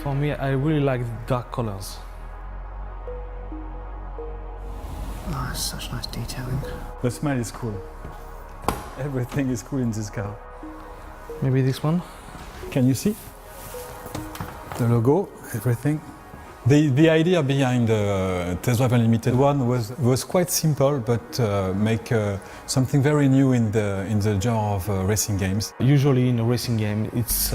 For me, I really like dark colors. Oh, it's such nice detailing. The smell is cool. Everything is cool in this car. Maybe this one? Can you see? The logo, everything. The idea behind the Test Drive Unlimited one was quite simple, but make something very new in the genre of racing games. Usually in a racing game, it's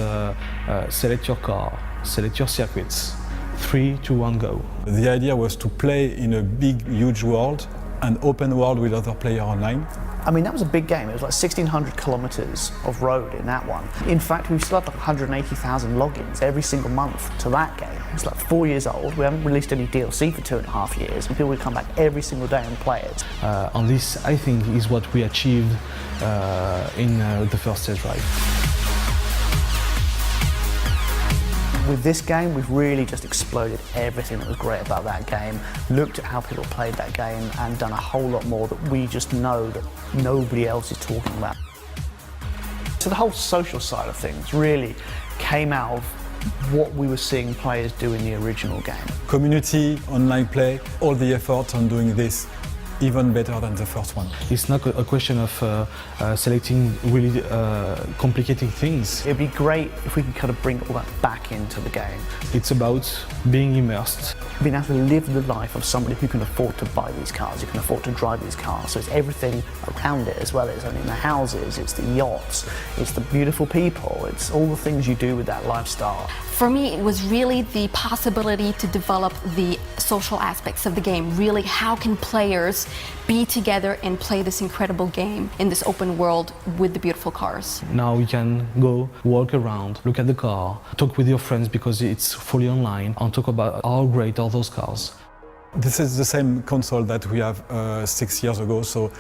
select your car, select your circuits, 3, 2, 1, go. The idea was to play in a big, huge world, an open world with other players online. I mean, that was a big game. It was like 1,600 kilometres of road in that one. In fact, we still have like 180,000 logins every single month to that game. It's like 4 years old. We haven't released any DLC for 2.5 years, and people would come back every single day and play it. And this, I think, is what we achieved in the first test drive. With this game, we've really just exploded everything that was great about that game, looked at how people played that game, and done a whole lot more that we just know that nobody else is talking about. So the whole social side of things really came out of what we were seeing players do in the original game. Community, online play, all the effort on doing this even better than the first one. It's not a question of selecting really complicated things. It'd be great if we could kind of bring all that back into the game. It's about being immersed. Being able to live the life of somebody who can afford to buy these cars, who can afford to drive these cars. So it's everything around it as well. It's only the houses, it's the yachts, it's the beautiful people, it's all the things you do with that lifestyle. For me, it was really the possibility to develop the social aspects of the game. Really, how can players be together and play this incredible game in this open world with the beautiful cars? Now you can go walk around, look at the car, talk with your friends because it's fully online, and talk about how great are those cars. This is the same console that we have 6 years ago, so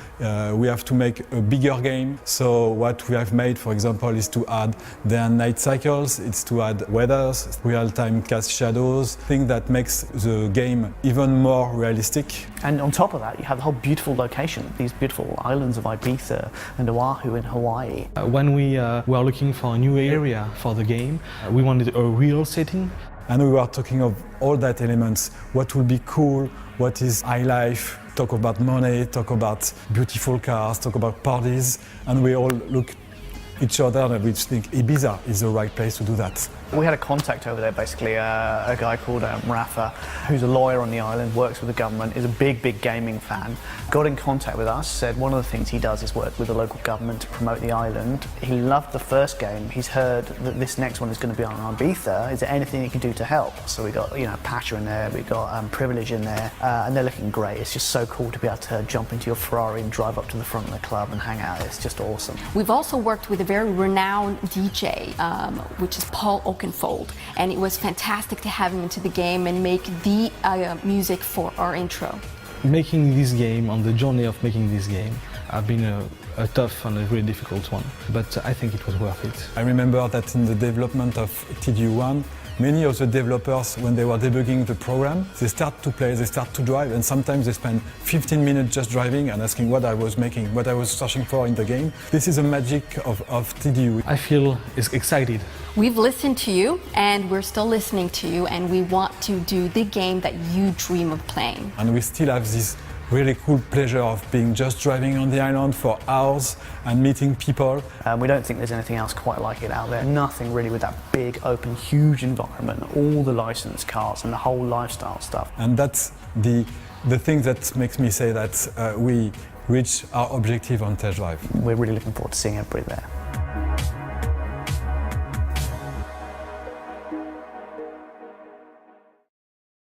we have to make a bigger game. So what we have made, for example, is to add the night cycles, it's to add weathers, real-time cast shadows, thing that makes the game even more realistic. And on top of that, you have the whole beautiful location, these beautiful islands of Ibiza and Oahu in Hawaii. When we were looking for a new area for the game, we wanted a real setting. And we were talking of all that elements, what will be cool, what is high life, talk about money, talk about beautiful cars, talk about parties, and we all look each other and we think Ibiza is the right place to do that. We had a contact over there, basically, a guy called Rafa, who's a lawyer on the island, works with the government, is a big gaming fan. Got in contact with us, said one of the things he does is work with the local government to promote the island. He loved the first game. He's heard that this next one is going to be on Ibiza. Is there anything he can do to help? So we got, Pacha in there, we got Privilege in there, and they're looking great. It's just so cool to be able to jump into your Ferrari and drive up to the front of the club and hang out. It's just awesome. We've also worked with a very renowned DJ, which is Paul Oakenfold, and it was fantastic to have him into the game and make the music for our intro. Making this game, on the journey of making this game, have been a tough and a really difficult one, but I think it was worth it. I remember that in the development of TD1, many of the developers, when they were debugging the program, they start to play, they start to drive, and sometimes they spend 15 minutes just driving and asking what I was making, what I was searching for in the game. This is the magic of TDU. I feel excited. We've listened to you, and we're still listening to you, and we want to do the game that you dream of playing. And we still have this really cool pleasure of being just driving on the island for hours and meeting people. We don't think there's anything else quite like it out there. Nothing really with that big, open, huge environment, all the licensed cars and the whole lifestyle stuff. And that's the thing that makes me say that we reach our objective on Test Drive. We're really looking forward to seeing everybody there.